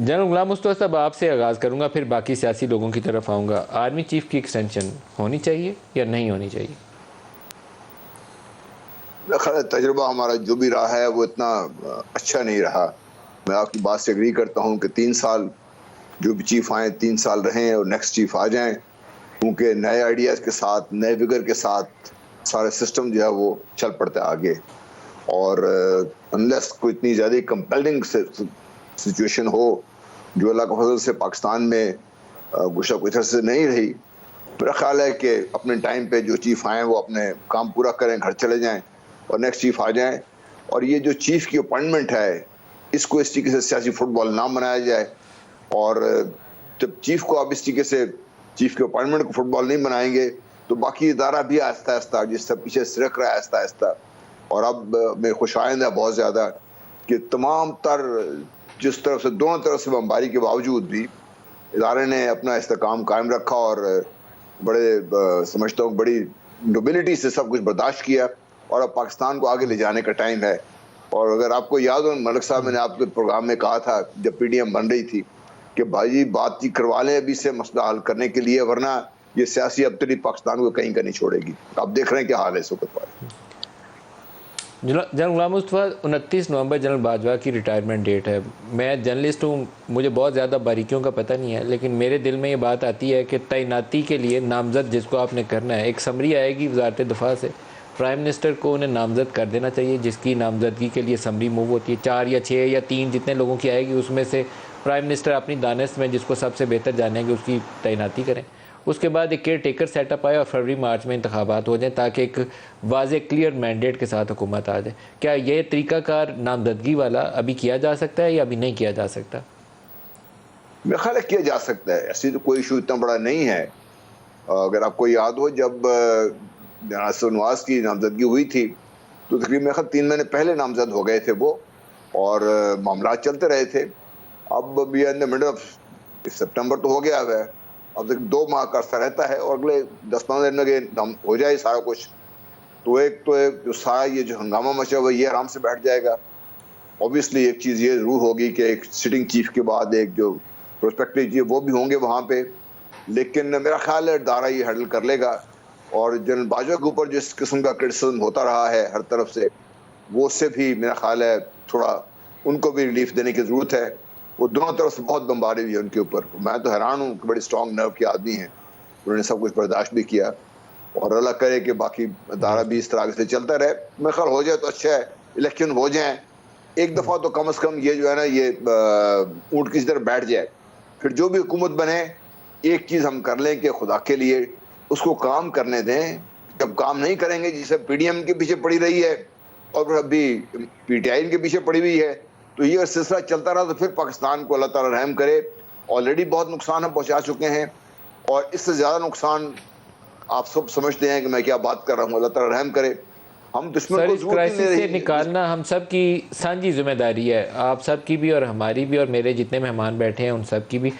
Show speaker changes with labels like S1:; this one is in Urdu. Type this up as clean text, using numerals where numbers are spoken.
S1: جنرل غلام مصطفیٰ صاحب، آپ سے آغاز کروں گا، پھر باقی سیاسی لوگوں کی طرف آؤں گا۔ آرمی چیف کی ایکسٹینشن ہونی چاہیے یا نہیں ہونی چاہیے؟
S2: تجربہ ہمارا جو بھی رہا ہے وہ اتنا اچھا نہیں رہا۔ میں آپ کی بات سے اگری کرتا ہوں کہ 3 سال جو بھی چیف آئیں 3 سال رہیں اور نیکسٹ چیف آ جائیں، کیونکہ نئے آئیڈیاز کے ساتھ، نئے وگر کے ساتھ سارے سسٹم جو ہے وہ چل پڑتے آگے۔ اور انلیس کوئی اتنی زیادہ کمپیلنگ سچویشن ہو جو اللہ کے فضل سے پاکستان میں گوشہ کوئی سے نہیں رہی، میرا خیال ہے کہ اپنے ٹائم پہ جو چیف آئیں وہ اپنے کام پورا کریں، گھر چلے جائیں اور نیکسٹ چیف آ جائیں۔ اور یہ جو چیف کی اپوائنٹمنٹ ہے اس کو اس طریقے سے سیاسی فٹ بال نہ بنایا جائے، اور جب چیف کو آپ اس طریقے سے چیف کے اپوائنٹمنٹ کو فٹ بال نہیں بنائیں گے تو باقی ادارہ بھی آہستہ آہستہ جس سے پیچھے سرک رہا ہے آہستہ آہستہ۔ اور اب میں خوش آئند ہے بہت زیادہ کہ تمام تر جس طرف سے دونوں طرف سے بمباری کے باوجود بھی ادارے نے اپنا استحکام قائم رکھا اور بڑے سمجھتا ہوں بڑی نوبلٹی سے سب کچھ برداشت کیا، اور اب پاکستان کو آگے لے جانے کا ٹائم ہے۔ اور اگر آپ کو یاد ہو ملک صاحب، میں نے آپ کے پروگرام میں کہا تھا جب پی ڈی ایم بن رہی تھی کہ بھائی بات چیت کروا لیں ابھی سے مسئلہ حل کرنے کے لیے، ورنہ یہ سیاسی ابتری پاکستان کو کہیں کا نہیں چھوڑے گی۔ آپ دیکھ رہے ہیں کیا حال ہے اس وقت پر۔
S1: جنرل غلام مصطفیٰ، 29 نومبر جنرل باجوہ کی ریٹائرمنٹ ڈیٹ ہے۔ میں جرنلسٹ ہوں، مجھے بہت زیادہ باریکیوں کا پتہ نہیں ہے، لیکن میرے دل میں یہ بات آتی ہے کہ تعیناتی کے لیے نامزد جس کو آپ نے کرنا ہے، ایک سمری آئے گی وزارت دفاع سے، پرائم منسٹر کو انہیں نامزد کر دینا چاہیے، جس کی نامزدگی کے لیے سمری موو ہوتی ہے، 4 یا 6 یا 3 جتنے لوگوں کی آئے گی، اس میں سے پرائم منسٹر اپنی دانست میں جس کو سب سے بہتر جانیں گے اس کی تعیناتی کریں۔ اس کے بعد ایک کیئر ٹیکر سیٹ اپ آئے اور فروری مارچ میں انتخابات ہو جائیں تاکہ ایک واضح کلیئر مینڈیٹ کے ساتھ حکومت آ جائے۔ کیا یہ طریقہ کار نامزدگی والا ابھی کیا جا سکتا ہے یا ابھی نہیں کیا جا سکتا؟
S2: میرا خیال ہے کیا جا سکتا ہے، ایسی تو کوئی ایشو اتنا بڑا نہیں ہے۔ اگر آپ کو یاد ہو جب ناصر نواز کی نامزدگی ہوئی تھی تو تقریباً 3 مہینے پہلے نامزد ہو گئے تھے وہ، اور معاملات چلتے رہے تھے۔ اب بھی ان مڈل آف سپٹمبر تو ہو گیا ہے، اب تک 2 ماہ کا عرصہ رہتا ہے، اور اگلے 10-15 دن میں ہو جائے سارا کچھ تو ایک جو سارا یہ جو ہنگامہ مچا ہوا یہ آرام سے بیٹھ جائے گا۔ اوبیسلی ایک چیز یہ ضرور ہوگی کہ ایک سٹنگ چیف کے بعد ایک جو پروسپیکٹو چیف وہ بھی ہوں گے وہاں پہ، لیکن میرا خیال ہے ادارہ یہ ہینڈل کر لے گا۔ اور جنرل باجوہ کے اوپر جس قسم کا کرٹیسزم ہوتا رہا ہے ہر طرف سے، وہ اس سے بھی میرا خیال ہے تھوڑا ان کو بھی ریلیف دینے کی ضرورت ہے۔ وہ دونوں طرف سے بہت بمباری ہوئی ہے ان کے اوپر۔ میں تو حیران ہوں کہ بڑی اسٹرانگ نرو کے آدمی ہیں، انہوں نے سب کچھ برداشت بھی کیا، اور اللہ کرے کہ باقی ادارہ بھی اس طرح سے چلتا رہے۔ میرا خیال ہو جائے تو اچھا ہے، الیکشن ہو جائیں ایک دفعہ تو کم از کم، یہ جو ہے نا یہ اونٹ کی طرح بیٹھ جائے، پھر جو بھی حکومت بنے ایک چیز ہم کر لیں کہ خدا کے لیے اس کو کام کرنے دیں۔ جب کام نہیں کریں گے، جسے پی ڈی ایم کے پیچھے پڑی رہی ہے اور پھر ابھی پی ٹی آئی کے پیچھے پڑی ہوئی ہے، تو یہ سلسلہ چلتا رہا تو پھر پاکستان کو اللہ تعالیٰ رحم کرے۔ آلریڈی بہت نقصان ہم پہنچا چکے ہیں، اور اس سے زیادہ نقصان آپ سب سمجھتے ہیں کہ میں کیا بات کر رہا ہوں، اللہ تعالیٰ رحم کرے۔ ہم دشمن
S1: سر،
S2: کو
S1: اس
S2: ضرورت نہیں
S1: کرائسس سے
S2: رہی۔
S1: نکالنا ہم سب کی سانجھی ذمہ داری ہے، آپ سب کی بھی اور ہماری بھی اور میرے جتنے مہمان بیٹھے ہیں ان سب کی بھی۔